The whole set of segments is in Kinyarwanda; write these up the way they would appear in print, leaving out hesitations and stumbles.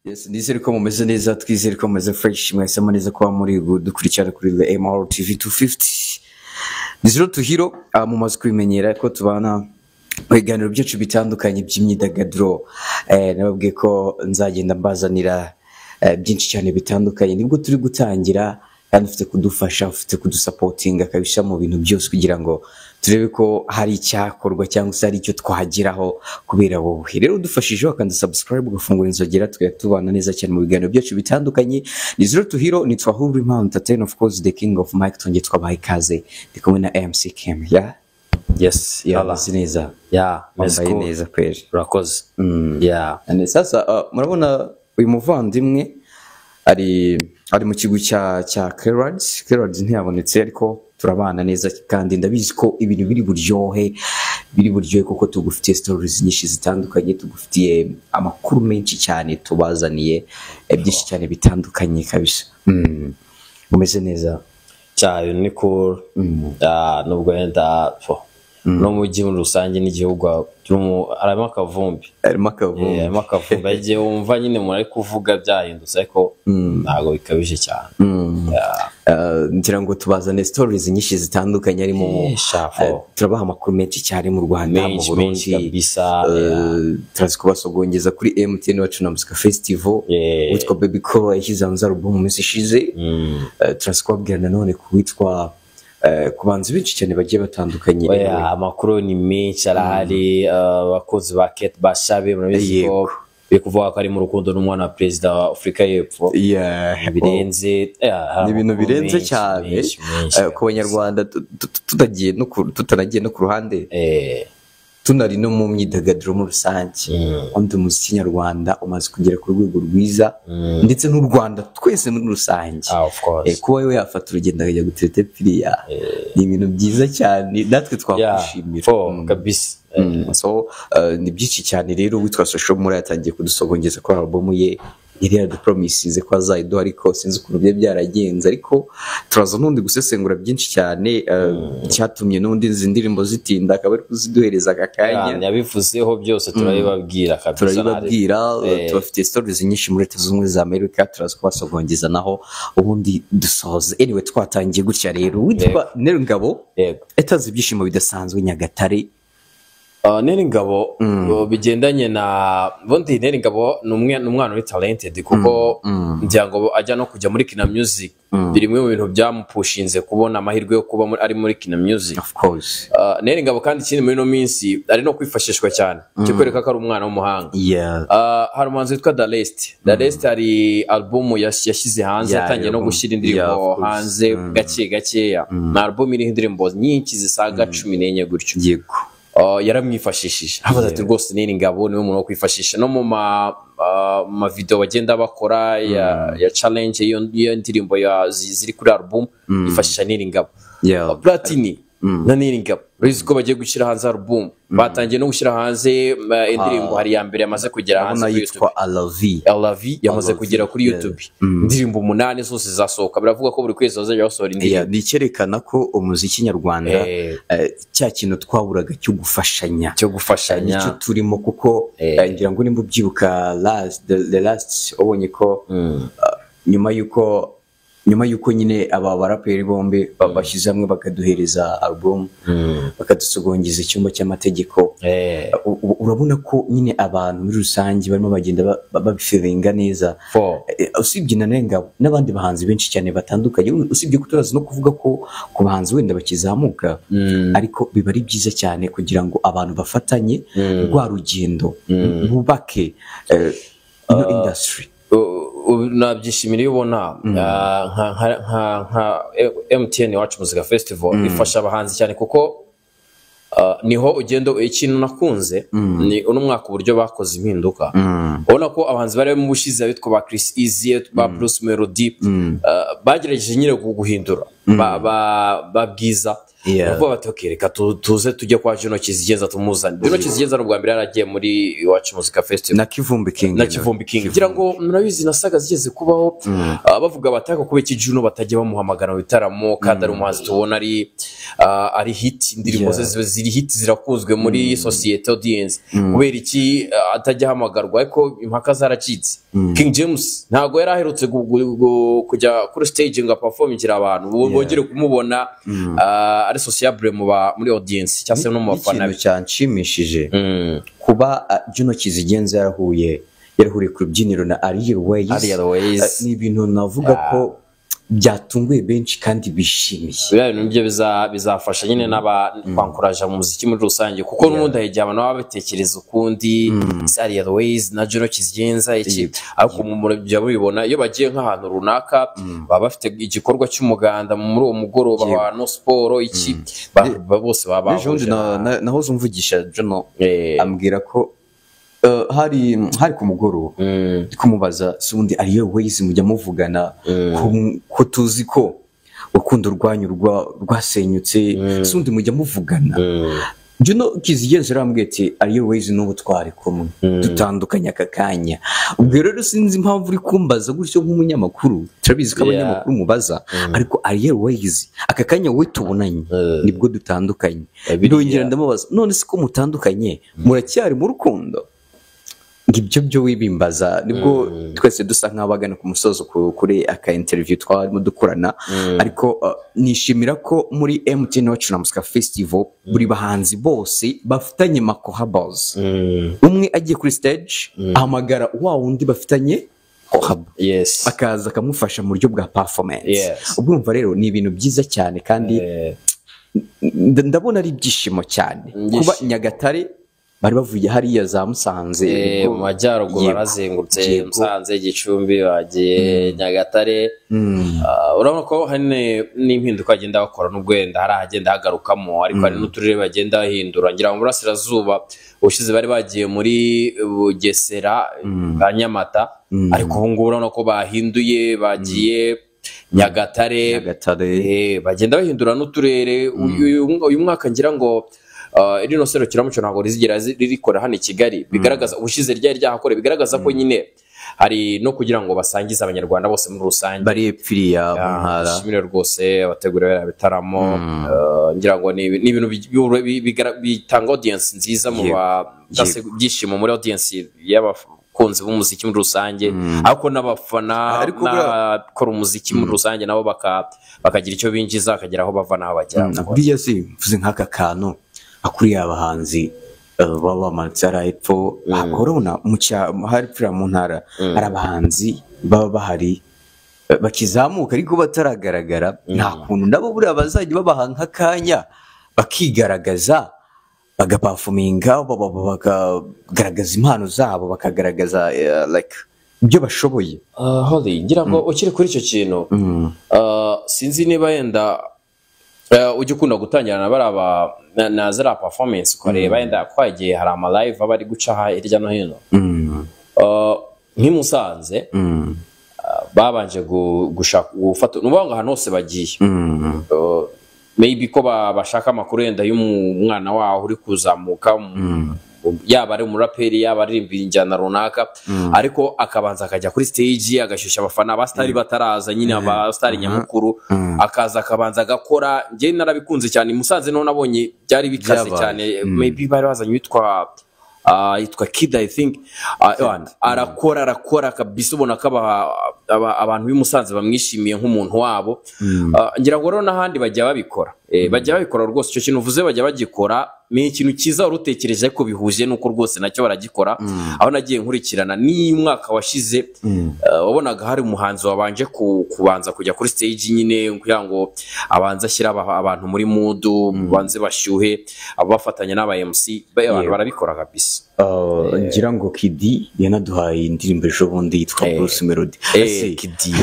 Yes, nizere ko mumeze neza, twizere ko mumeze fresh, mwese neza ko muri dukurikirana kuri MR TV 250. Nizero tuhiro mu mazu kwimenyera ko tubana ibiganiro byacu bitandukanye by'imyidagaduro. Nababwiye ko nzagenda mbazanira byinshi cyane bitandukanye, nibwo turi gutangira kandi ufite kudufasha, ufite kudusupportinga kabisha mu bintu byose kugira ngo turebe ko hari icyakorwa cyangwa se hari icyo twagiraho kubera wowe. Rero udufashije wakanda subscribe ugafungura inzogera tubana neza cyane mu biganiro byacu bitandukanye. Nizero tuhiro ni twahuri entertain, of course the king of mic, tonge twabaye ikaze ndi kumwe na MC Kim. Yes, neza. Mbaye neza kweli. Urakoze. Sasa murabona uyu muvandimwe ari mu kigo cya Kerards ntiyabonetse, ariko turabana neza kandi ndabizi ko ibintu biri buryohe kuko tugufitiye stories nyinshi zitandukanye, tugufitiye amakuru menshi cyane tubazaniye byinshi cyane bitandukanye kabisa. Umeze neza cyane, ni cool. Nubwo yenda no mu gihe muri rusange n'igihugu arimo akavumbi agiye wumva nyine muri kuvuga byahindutse, ariko ntago bikabije cyane. Ngira ngo tubazane stories nyinshi zitandukanye, arimo turabaha amakuru menshi cyane mu Rwanda, mu Burundi, turazi kubasogongeza kuri MTN wacu na Music Festival witwa Baby Call yashyize hanze album mu minsi ishize. Turazi kubabwira nanone witwa kubanza benshi cyane bagiye batandukanye. Amakuru ni menshi arahari. Abakozi ba Kate Bashabe murabizi ko bikuvuga ko ari mu rukundo n'umwana wa Perezida wa Afrika y'Epfo. Birenze ibintu birenze cyane ku Banyarwanda, tutanagiye no ku ruhande tunari no mu myidagaduro muri rusange. Undi umuziki nyarwanda umaze kugera ku rwego rwiza, ndetse n'u Rwanda twese muri rusange. Kuba yo yafata urugendo akajya gutereta piriya ni ibintu byiza cyane, natwe twakwishimira kabisa. So ni byinshi cyane. Rero witwa Social muri yatangiye kudusogongeza ko album ye yari yadupromisinze ko azayiduha, ariko sinzi ukuntu byaragenze, ariko turaza n'undi gusesengura byinshi cyane cyatumye n'undi izi ndirimbo zitinda, akaba ari kuziduhereza aka kanya. Yabivuzeho byose turabibabwira kabisa, tubafite stories nyinshi muri Leta Zunze Ubumwe za Amerika, turaza kubasogongeza naho ubundi dusoze. Anyway, twatangiye gutya rero. Witwa Neringabo etaze ibyishimo bidasanzwe Nyagatare. Neringabo bigendanye na bondi. Neringabo n'umwana uri talented, kuko ngira ngo ajya no kujya muri Kina Music, birimwe mu bintu byamupushinze kubona amahirwe yo kuba ari muri Kina Music. Of course Neringabo kandi ikindi muri no minsi ari no kwifashishwa cyane, kikwereka ko ari umwana w'umuhanga. Hari umuhanzi witwa Dalest hari album yashyize hanze, yatangiye no gushyira indirimbo hanze gakeya. Na album iriho indirimbo nyinshi zisaga 14 gutyo. Yaramwifashishije havuze ati rwose Neringabo niwe muntu wo kwifashisha no mu ma video bagenda bakora ya challenge. Iyo ndirimbo ziri kuri album ifashisha Neringabo. Platini na Neringabo bizi ko bagiye gushyira hanze album, batangiye no gushyira hanze indirimbo. Hari ya mbere yamaze kugera hanze yitwa LV yamaze kugera kuri YouTube. Indirimbo 8 zose zasohoka, biravuga ko buri kwezi bazajya basohora indirimbo. Nicyerekana ko umuziki nyarwanda cya kintu twaburaga cyo gufashanya nicyo turimo, kuko ngira ngo nimba ubyibuka the last ubonye ko nyuma yuko nyine aba baraperi bombe babashyize hamwe bakaduhereza album, bakadusogongeza icyumba cy'amategeko. Urabona ko nyine abantu muri rusange barimo bagenda babifiringa neza. Usibye na Neringabo n'abandi bahanzi benshi cyane batandukanye, usibye kuturaza no kuvuga ko ku bahanzi wenda bakizamuka, ariko biba ari byiza cyane kugira ngo abantu bafatanye rwa rugendo bubake ino industry. Nabyishimira iyo ubona nka MTN wacu Music Festival ifasha abahanzi cyane, kuko niho ugenda. Ikintu nakunze ni uno mwaka uburyo bakoze impinduka. Ubona ko abahanzi bari mu bushize bitwa ba Chris Easy, ba Bruce Melody, bagerageje nyine guhindura babwiza bavuga bati okay reka tuze tujye kwa Juno Kizigenza tumuzane. Juno Kizigenza n'ubwa mbere yaragiye muri Iwacu Muzika Festival na Kivumbi King ngira ngo murabizi nasaga zigeze kubaho bavuga bataka kuba iki Juno batajya bamuhamagara mu bitaramo kandi ari umuhanzi tubona ari hit, indirimbo ze ziri hit zirakuzwe muri society audience kubera iki atajya hamagarwa ariko impaka zaracitse. King James ntago yari aherutse kujya kuri stage ngo performingira abantu bongere kumubona ari sociable muri audience cyase no mu bafana. Ikintu cyanshimishije kuba Juno Kizigenza yarahuye ku rubyiniro na Ariel Ways ni ibintu navuga ko byatunguye benshi kandi bishimiye. Ibyo bizafasha nyine n'abankuraje mu muziki muri rusange kuko n'ubundi ahejya abantu baba batekereza ukundi Ariel Ways na Juno Kizigenza iki ariko mu byo bibona iyo bagiye nk'ahantu runaka baba bafite igikorwa cy'umuganda muri uwo mugoroba wa no sport iki bose baba naho zumvugisha Juno ambwira ko hari ku mugoroba kumubaza sundi Ariel Ways mujya muvugana ko tuzi ko urukundo rwanyu rwasenyutse sundi mujya muvugana. Juno Kizigenza arambwiye ati Ariel Ways n'ubu twari kumwe dutandukanye aka kanya. Ubwo rero sinzi impamvu uri kumbaza gutyo nk'umunyamakuru, turabizi ko abanyamakuru mubaza ariko Ariel Ways aka kanya wowe tubonanye nibwo dutandukanye. Ndongera ndamubaza none se ko mutandukanye muracyari mu rukundo? Ngibyo byo wibimbaza nibwo twese dusa nk'abagana ku musozo kuri aka interview twarimo dukorana ariko nishimira ko muri MTN Iwacu na Muzika Festival buri bahanzi bose bafitanye makohabos umwe agiye kuri stage ahamagara wa wundi bafitanye akaza akamufasha mu buryo bwa performance. Ubwumva rero ni ibintu byiza cyane kandi ndabona ari ibyishimo cyane kuba Nyagatare bari bavuye hariya za Musanze mu majyaruguru barazengurutse Musanze Gicumbi bagiye Nyagatare. Urabona ko hari n'impinduka agenda bakora n'ubwenda hari ahagenda hagarukamo ariko hari n'uturere bagenda bahindura. Ngira ngo burasirazuba ushize bari bagiye muri Bugesera Nyamata ariko ubu ngubu urabona ko bahinduye bagiye Nyagatare bagenda bahindura n'uturere. Uyu mwaka ngira ngo irino serukiramuco ntabwo rizigera ririkora hano i Kigali bigaragaza ubushize ryari ryahakore bigaragaza ko nyine hari no kugira ngo basangize abanyarwanda bose muri rusange bari epfiriya mu ntara. Shimire rwose abategura bitaramo ngira ngo ni ibintu bitanga audience nziza mu byishimo muri audience y'abakunzi b'umuziki muri rusange ariko n'abafana n'abakora umuziki muri rusange nabo bakagira icyo binjiza bakagera aho bava naho bajya. Buriya si mvuze nk'aka kantu akuriye abahanzi baba bamanitsara epfo urabona hari pfira mu ntara hari abahanzi baba bahari bakizamuka ariko bataragaragara nta kuntu nabo buriya bazajya babaha nk'akanya bakigaragaza bagaperforminga bakagaragaza impano zabo bakagaragaza like ibyo bashoboye. Holly ngira ngo ukiri kuri icyo kintu sinzi niba yenda ujye ukunda gutangira na zara performance ukareba yenda kwagiye hari ama live abari guca hirya no hino nk'imusanze babanje gushaka gufata n'ubanga hano hose bagiye maybe ko bashaka amakuru yenda y'umwana waho uri kuzamuka yaba ari umuraperi yaba ari injyana runaka ariko akabanza akajya kuri stage agashyushya abafana abastari bataraza nyine abastari nyamukuru akaza akabanza agakora nge narabikunze cyane Musanze no nabonye byari bikaze cyane maybe bari bazanye yitwa Kid I think arakora kabisa ubona ko abantu b'Imusanze bamwishimiye nk'umuntu wabo. Ngira ngo rero n'ahandi bajya babikora rwose icyo kintu uvuze bajya bagikora ni ikintu cyiza urutekereje ko bihuje nuko rwose nacyo baragikora. Aho nagiye nkurikirana ni umwaka washize wabonaga hari umuhanzi wabanje kubanza kujya kuri stage nyine kugira ngo abanza ashyira abantu muri mood banze bashyuhe abafatanya n'aba MC barabikora kabisa. Ngira ngo Kidi yanaduhaye indirimbo ejo bundi yitwa Bruce Melody. Kidi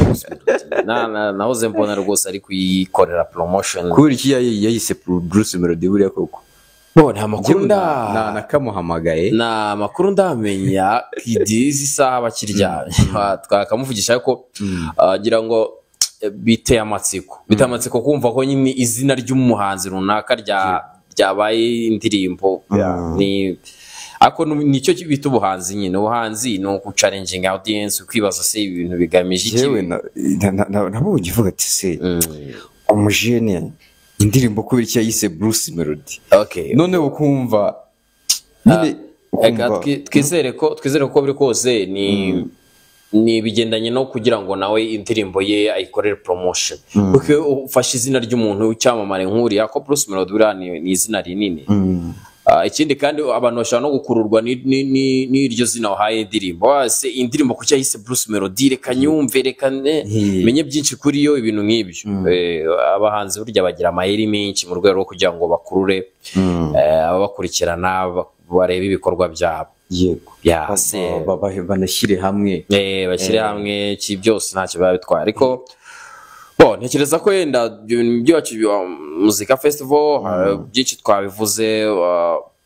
nahoze mbona rwose ari kuyikorera promotion kuri iki yayise Bruce Melody buriya koko nta makuru nakamuhamagaye nta makuru ndamenya Kidi izi saha bakiryamye twakamuvugisha ko ngira ngo biteye amatsiko kumva ko nyine izina ry'umuhanzi runaka ryabaye indirimbo ni ako nicyo bita ubuhanzi nyine. Ubuhanzi ni ukucalenginga audience, ukwibaza se ibintu bigamije iki. Yewe nabo ugivuga ati se umujene indirimbo kubera icyo yise Bruce Melody, none ukumva nyine twizere ko biri kose ni bigendanye no kugira ngo nawe indirimbo ye ayikorere promotion, kuko ufashe izina ry'umuntu ucyamamare nk'uriya ko Bruce Melody ni izina rinini. Ikindi kandi abantu bashobora no gukururwa n'iryo zina wahaye indirimbo, se indirimbo kucyo yise Bruce Melody, reka nyumve, reka menye byinshi kuri yo, ibintu nk'ibyo. Abahanzi burya bagira amayeri menshi mu rwego rwo kugira ngo bakurure ababakurikirana, barebe ibikorwa byabo. Yego, banashyire hamwe, bashyire hamwe byose ntacyo biba bitwara. Ariko ntekereza ko yenda byacu muzika festival byinshi twabivuze,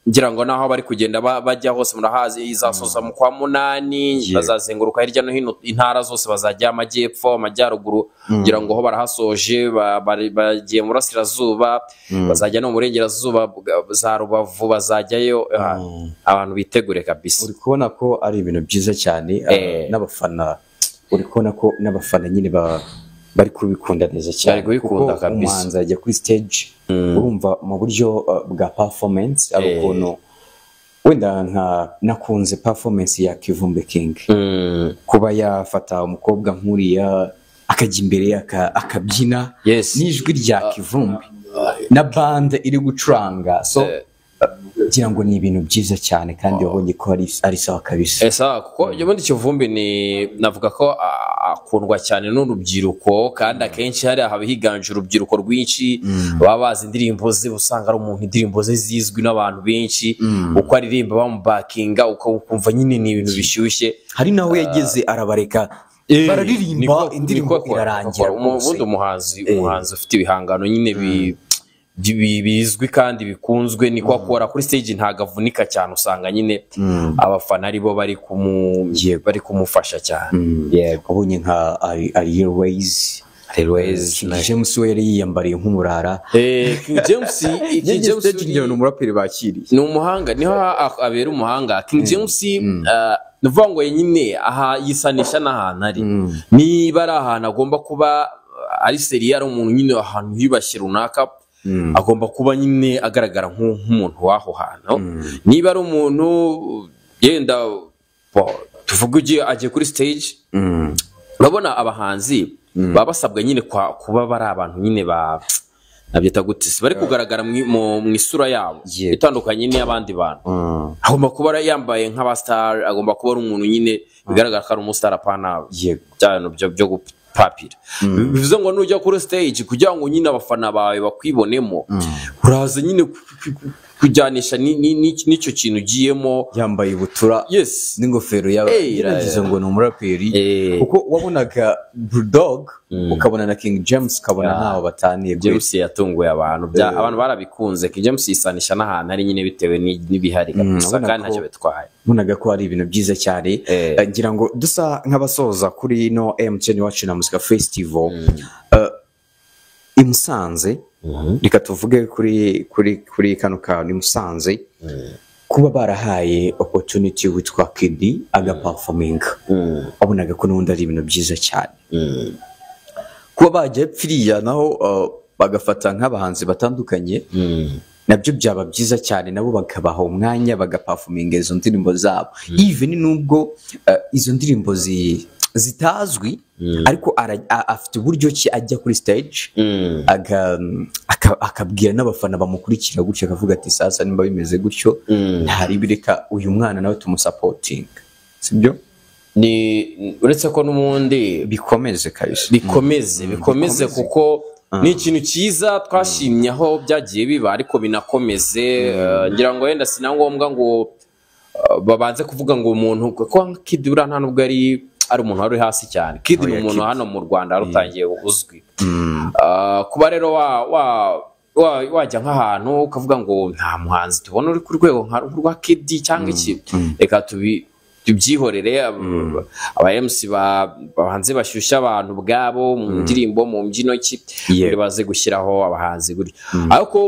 ngira ngo naho bari kugenda bajya hose murahazi, izasoza mu kwa 8, bazazenguruka hirya no hino intara zose, bazajya amajyepfo, amajyaruguru, ngira ngo ho barahasoje, bagiye mu Burasirazuba, bazajya no mu Burengerazuba, za Rubavu bazajyayo. Abantu bitegure kabisa. Uri kubona ko ari ibintu byiza cyane, n'abafana uri kubona ko n'abafana nyine bari kubikunda neza cyane, kubikunda kabisa. Umuhanzi ajya kuri stage, urumva mu buryo bwa performance, ari ukuntu wenda nakunze performance ya Kivumbi King, kuba yafata umukobwa nk'uriya akajya imbere akabyina n'ijwi rya Kivumbi na band iri gucuranga, so kugira ngo ni ibintu byiza cyane, kandi wabonye ko ari sawa kabisa. Kuko ubundi Kivumbi navuga ko akundwa cyane n'urubyiruko, kandi akenshi hari higanje urubyiruko rwinshi baba bazi indirimbo ze, usanga ari umuntu indirimbo ze zizwi n'abantu benshi, uko aririmba bamubakinga ukumva nyine ni ibintu bishyushye. Hari naho yageze arabareka bararirimba, indirimbo irarangira. Ubundi umuhanzi ufite ibihangano nyine bizwi kandi bikunzwe, niko akora kuri stage, ntago avunika cyane, usanga nyine abafana aribo bari kumufasha cyane. Yego, ubonye nka Airways James we yari yiyambariye nk'umurara. King James ni umuraperi bakiriye, ni umuhanga, niho abera umuhanga. King James nuvuga ngo nyine aha yisanisha n'ahantu ari, niba ari ahantu agomba kuba ari seriye, ari umuntu nyine ahantu hibashye runaka, agomba kuba nyine agaragara nk'umuntu w'aho hantu. Niba ari umuntu yenda tuvuga ugiye agiye kuri stage, urabona abahanzi baba basabwa nyine kuba bari abantu nyine nabyita gute, bari kugaragara mu isura yabo itandukanye n'abandi bantu. Agomba kuba yambaye nk'abastar, agomba kuba ari umuntu nyine bigaragara ko ari umustar, apana cyane byo gupapira. Bivuze ngo nujya kuri stage kugira ngo nyine abafana bawe bakwibonemo, uraza nyine kujyanisha n'icyo kintu ugiyemo, yambaye butura n'ingofero yagize ngo ni umuraperi, kuko wabonaga Bulldog ukabona na King James, ukabona ntaho bataniye. James yatunguye abantu barabikunze. King James yisanisha n'ahantu ari nyine bitewe n'ibihari kabisa, kandi ntacyo bitwaye. Munaga ko ari ibintu byiza cyane. Ngira ngo dusa nk'abasoza kuri no MTN Wacu na Muzika Festival i Musanze. Reka tuvuge kuri kano kantu i Musanze, kuba barahaye opportunity witwa Kid agaperforming, wabonaga ko n'undi ari ibintu byiza cyane. Kuba bajya pfiriya naho bagafata nk'abahanzi batandukanye, nabyo byaba byiza cyane, nabo bakabaha umwanya bagaperforminga izo ndirimbo zabo, even nubwo izo ndirimbo zitazwi, ariko afite uburyo ki ajya kuri stage akabwira n'abafana bamukurikira gutyo, akavuga ati sasa nimba bimeze gutyo, ntari bireka uyu mwana nawe tumusapoting, sibyo? Ni uretse ko n'umundi bikomeze kabisa, bikomeze kuko ni ikintu cyiza twashimye aho byagiye biba, ariko binakomeze. Ngira ngo wenda sina ngombwa ngo babanze kuvuga ngo umuntu, kuko Kid ura nta nubwo ari umuntu wari hasi cyane. Kid ni umuntu hano mu Rwanda rutangiye uzwi. Kuba rero wajya nk'ahantu ukavuga ngo nta muhanzi tubona uri ku rwego rwa Kid cyangwa iki, reka tubyihorere aba MC bahanze bashyushya abantu bwabo mu ndirimbo mu mbyino ki baze gushyiraho abahanzi guri ariko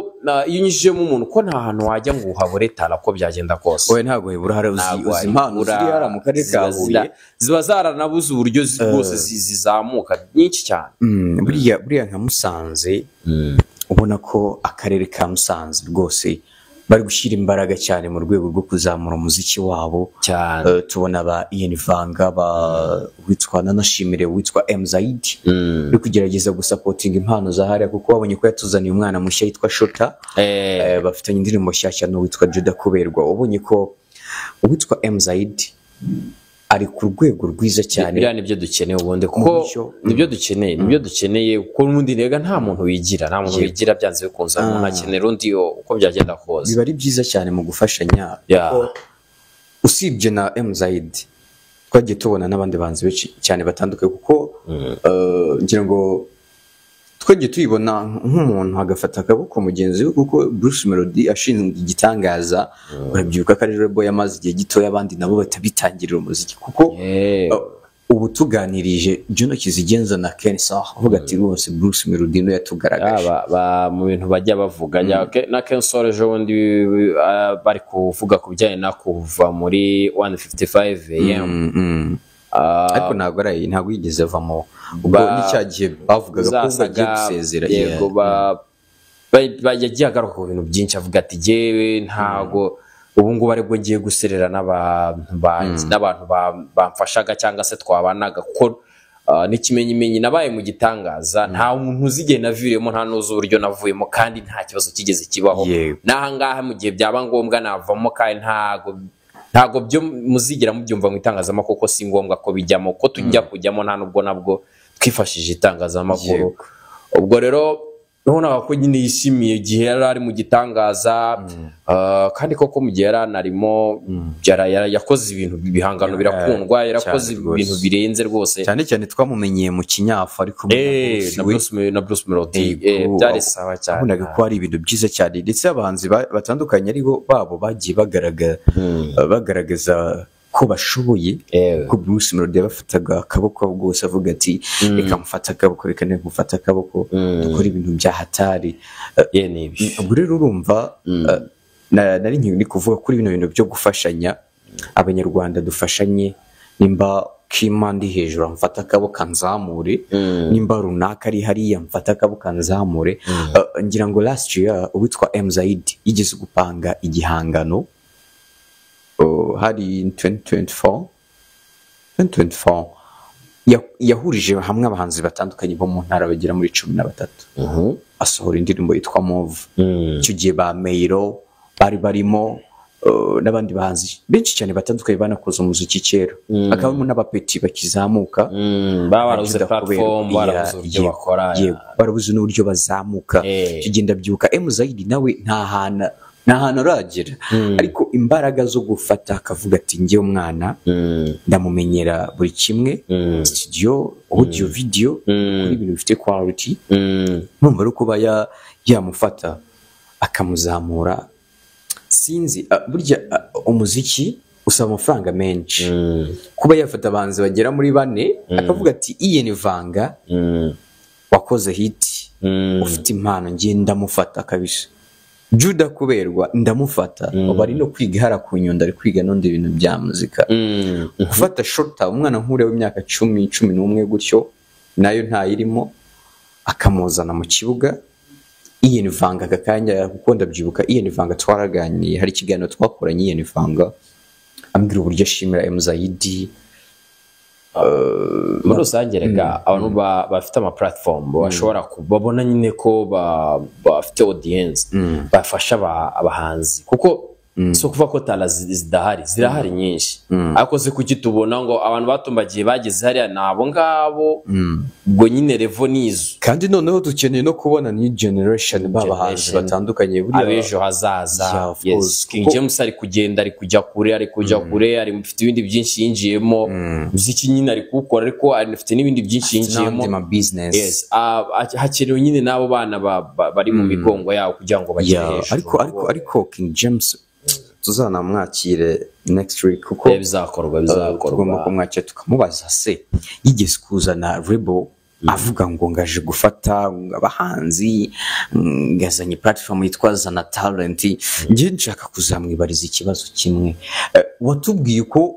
iyo unyujijemo umuntu ko nta hantu wajya ngo uhabure tara ko byagenda kose oya ntago hebura hari uzi impano ziri hara mu karere ka Huye ziba zaranabuze uburyo bwose zizamuka nyinshi cyane buriya nka Musanze ubona ko akarere ka Musanze rwose bari gushyira imbaraga cyane mu rwego rwo kuzamura umuziki wabo cyane tubona ba Ian Vanga witwa Nanashimire witwa Mzaid uri kugerageza gusapotinga impano za hariya kuko wabonye ko yatuzaniye umwana mushya yitwa Shota bafitanye indirimbo nshyashya no witwa Juda Kuberwa wabonye ko uwitwa Mzaid ari ku rwego rwiza cyane biriya nibyo dukeneye ubundi kuko nibyo dukeneye kuko n'undi rega nta muntu wigira byanze bikunze umuntu akenera undi uko byagenda kose biba ari byiza cyane mu gufashanya usibye na Mzaid twagiye tubona n'abandi banzi benshi cyane batandukanye kuko ngira ngo twagiye tuyibona nk'umuntu agafata akaboko mugenzi we kuko Bruce Melody ashinzwe igitangaza urabyuka ko ari rebo yamaze igihe gito y'abandi nabo batabitangirira umuziki kuko ubu tuganirije Juno Kizigenza na Kensa avuga ati rwose Bruce Melody no yatugaragaje mu bintu bajya bavuga na Kensa ejo bundi bari kuvuga ku bijyanye na kuva muri 155 AM ariko ntabwo yigeze avamo ubwo n'icyagiye bavugaga ko bagiye gusezera yego yagiye agaruka ku bintu byinshi avuga ati jewe ntago ubu ngubu aribwo ngiye guserera n'abantu bamfashaga cyangwa se twabanaga kuko n'ikimenyimenyi nabaye mu gitangaza nta muntu uzigeye naviremo nta nuzi uburyo navuyemo kandi nta kibazo kigeze kibaho n'ahangaha mu gihe byaba ngombwa navamo kandi ntago byo muzigira mubyumva mu itangazamakuru ko si ngombwa ko bijyamo ko tujya kujyamo nta nubwo nabwo twifashije itangazamakuru ubwo rero nubona ko nyine yishimiye igihe yari ari mu gitangaza kandi koko mu gihe yari anarimo yakoze ibintu bihangano birakundwa yarakoze ibintu birenze rwose cyane cyane twamumenyeye mu kinyafu ariko na Bruce Melody byari sawa cyane ubonaga ko ari ibintu byiza cyane ndetse abahanzi batandukanye aribo babo bagiye bagaragaza ko bashoboye ko Bruce Melody yabafataga akaboko rwose avuga ati reka mufata akaboko reka mufata akaboko dukora ibintu bya hatari ubwo rero urumva nari nkiri kuvuga kuri bino bintu byo gufashanya abanyarwanda dufashanye nimba Kimandi hejuru amfata akaboko nzamure nimba runaka ari hariya mfata akaboko nzamure ngira ngo last year uwitwa Mzaid yigeze gupanga igihangano hari 2024 yahurije hamwe abahanzi batandukanye bo mu ntara bagera muri 13 asohora indirimbo yitwa Move icyo gihe ba Meiro bari barimo n'abandi bahanzi benshi cyane batandukanye banakoze umuziki kera akabamo n'abapeti bakizamuka barabuze platform barabuze uburyo bakora barabuze n'uburyo bazamuka kigenda byuka Mzaid nawe nta hantu aragera ariko imbaraga zo gufata akavuga ati ngiye umwana ndamumenyera buri kimwe studio audio video kuri ibintu bifite quality numva ari kuba yamufata akamuzamura sinzi burya umuziki usaba amafaranga menshi kuba yafata abanzi bagera muri 4 akavuga ati Ian Vanga wakoze hit ufite impano ngiye ndamufata kabisa Juda Kuberwa ndamufata bari no kwiga hara ku Nyundo ari kwiga n'undi ibintu bya muzika gufata Shota umwana nkure w'imyaka 10-11 gutyo nayo ntayirimo akamuzana mu kibuga Ian Vanga gakanya kuko ndabyibuka Ian Vanga twaraganiye hari ikiganiro twakoranye Ian Vanga ambwira uburyo ashimira Mzaid muri rusange rega abantu bafite ama platform bashobora kubabona nyine ko bafite audience bafasha abahanzi kuko so kuva ko tala zirahari nyinshi ariko se kuki tubona ngo abantu batumbagiye bageze hariya nabo ngabo ubwo nyine revo nizo kandi noneho dukeneye no kubona new generation babahanzi batandukanye buri abejo hazaza yes King James ari kugenda ari kujya kure ari mufite ibindi byinshi yinjiyemo muziki nyine ari gukora ariko afite n'ibindi byinshi yinjiyemo yes hakenewe nyine nabo bana bari mu migongo yawo kugira ngo bagere hejuru ariko King James tuzanamwakire next week kuko bizakorwa tugomba kumwakira tukamubaza se yigeze kuzana Rebel avuga ngo ngaje gufata abahanzi ngazanye platform yitwa Zana Talent. Nje nshaka kuzamwibariza ikibazo kimwe, watubwiye ko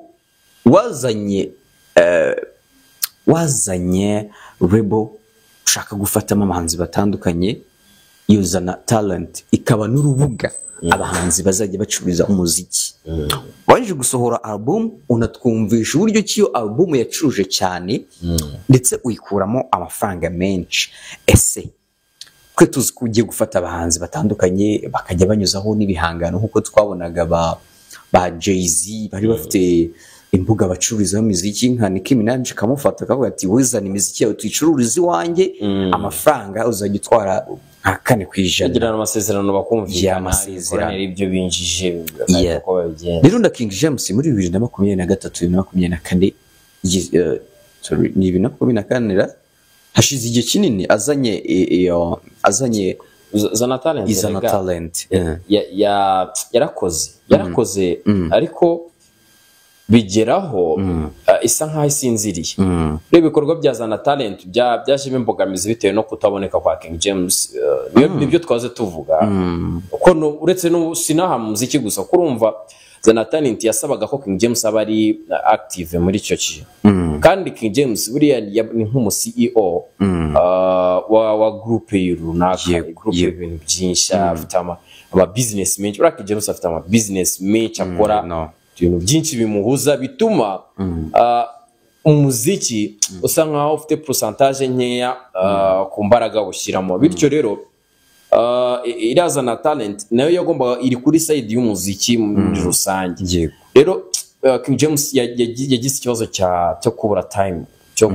wazanye Rebel ushaka gufatamo abahanzi batandukanye, iyo Zana Talent ikaba n'urubuga abahanzi bazajya bacururiza umuziki. Waje gusohora album unatwumvisha uburyo kiyo album yacuruje cyane ndetse uyikuramo amafaranga menshi. Ese kwe tuzi kugiye gufata abahanzi batandukanye bakajya banyuzaho n'ibihangano nkuko twabonaga ba Jay-Z bari bafite imbuga bacururiza imiziki nka Nicki Minaj kamufata akavuga ati wizana imiziki yawe tuyicururiza iwanjye amafaranga uzajya utwara 4%. Kugira amasezerano bakumvikana amasezerano ibyo binjije uko babigenda. Rero King James muri 2023-2024 ni 2024 hashize igihe kinini azanye Zana Talent yarakoze ariko bigeraho isa nkaho isinziriye. Rero ibikorwa bya Zana Talent byashimo imbogamizi bitewe no kutaboneka kwa King James. Nibyo twaze tuvuga uko uretse no sinaha muziki gusa kurumva Zana Talent yasabaga ko King James aba ari active muri icyo kintu, kandi King James buriya ni nk'umu CEO wa group runaka, group y'ibintu byinshi afite ama business menshi. King James afite ama business menshi akora ibintu byinshi bimuhuza bituma umuziki usa nkaho ufite percentage nkeya ku mbaraga ushyiramo. Bityo rero Zana Talent nayo yagomba iri kuri side y'umuziki muri rusange. Rero King James yagize ikibazo cyo kubura time cyo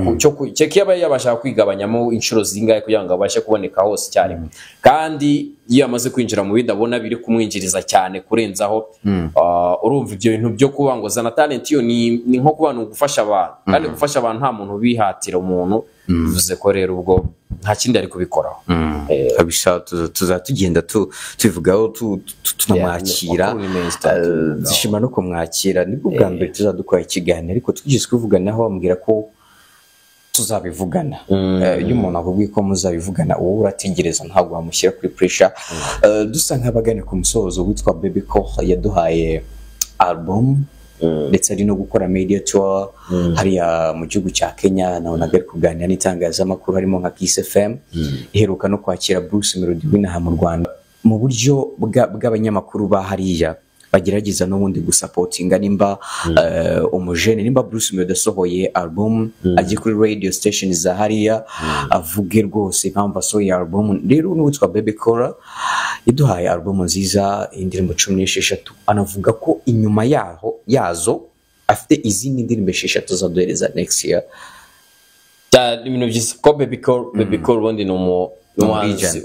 kiyaba yabasha kwigabanyamo inshuro zingaye kugira ngo abashe kuboneka hose cyane, kandi iyo amaze kwinjira mu bidabona biri kumwinjiriza cyane kurenzaho. Urumva ibyo bintu byo kuba ngo Zana Talent yo ni nko kubana gufasha abantu, kandi gufasha abantu nta muntu bihatira umuntu, bivuze ko rero ubwo nta kindi ari kubikoraho. Kabisa tuzatugenda tuvugaho tunamwakira, zishima no kumwakira. Nibwo bwa mbere tuzadukora ikiganiro, ariko tugeze kuvuganaho bambwira ko tuzabivugana. Iyo umuntu akubwiye ko muzabivugana wowe urategereza ntabwo wamushyira kuri pressure. Dusa nk'abagane ku musozo witwa Baby Cole yaduhaye album ndetse ari no gukora media tour hariya mu gihugu cya Kenya. Nabonaga ari kuganira n'itangazamakuru harimo nka Kiss FM iheruka no kwakira Bruce Melody w'inaha mu Rwanda. Mu buryo bw'abanyamakuru ba hariya bagerageza n'ubundi gusupportinga nimba umujene, nimba Bruce Melody asohoye album agiye kuri radio station za hariya avuge rwose impamvu asohoye album. Rero n'uwitwa Baby Cole yaduhaye album nziza, indirimbo 16, anavuga ko inyuma yazo afite izindi ndirimbo 6 zaduhereza next year. Ibintu byise ko Baby Cole ubundi ni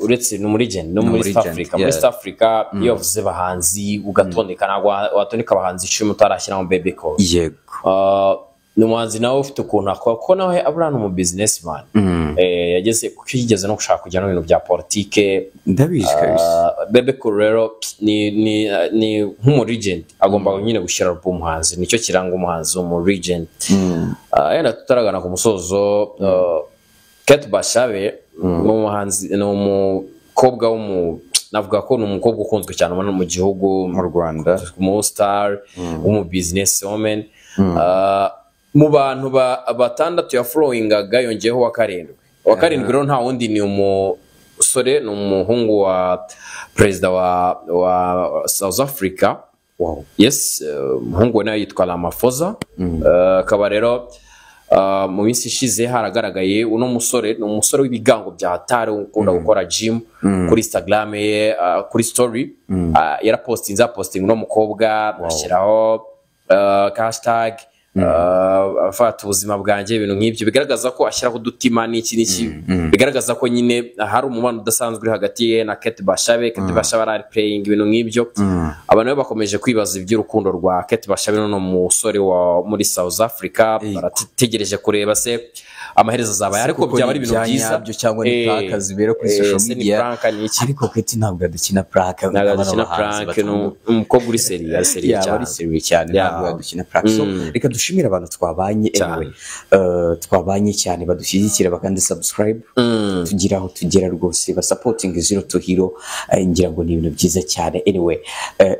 uretse no muri Gen no muri South Africa. Muri South Africa iyo uvuze bahanzi ugatondeka ntabwo watondeka abahanzi 10 utarashyiramo Baby Cole. Ni umuhanzi nawe ufite ukuntu akora ko nawe aburana mu businessman. Yigeze no gushaka kujya no bintu bya politike ndabizi kabisa. Baby Cole rero ni nk'umu regent agomba nyine gushyira album umuhanzi, nicyo kiranga umuhanzi mu regent. Yenda tutaragana ku musozo, Kate Bashabe umuhanzi ni umukobwa navuga ko ni umukobwa ukunzwe cyane mu gihugu mu Rwanda, mu star mu business woman. Mu bantu batandatu ya followingaga yongeyeho wa karindwi rero nta wundi ni umusore, ni umuhungu wa perezida wa South Africa. Yes, umuhungu we nawe yitwa Ramaphosa. Akaba rero mu minsi ishize haragaragaye uno musore, ni umusore w'ibigango bya hatari ukunda gukora gym kuri Instagram ye, kuri story yarapostinze uno mukobwa ashyiraho hashtag afata ubuzima bwanjye ibintu nk'ibyo bigaragaza ko ashyiraho udutima n'iki bigaragaza ko nyine hari umubano udasanzwe uri hagati ye na Kate Bashabe. Kate Bashabe ari playing ibintu nk'ibyo, abantu bakomeje kwibaza iby'urukundo rwa Kate Bashabe no musore wa muri South Africa, barategereje kureba se amaherezo azaba, ariko byaba ari ibintu byiza byo cyangwa ni prank zibera kuri social media, ariko Kate ntabwo adukina prank, umukobwa uri serious cyane, ntabwo adukina prank. So reka dushimira abantu twabanye twabanye cyane, badushyigikira bakandi subscribe, tugira aho tugera rwose, ba supporting Zero to Hero, ngira ngo ni ibintu byiza cyane. Anyway,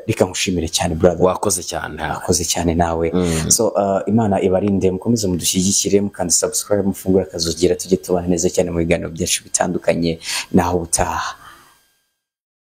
reka nkushimire cyane brother, wakoze cyane nawe. So Imana ibarinde, mukomeze mudushyigikire, mukandi subscribe, mufungura akazogera, tujye tubana neza cyane mu biganiro byacu bitandukanye, naho utaha.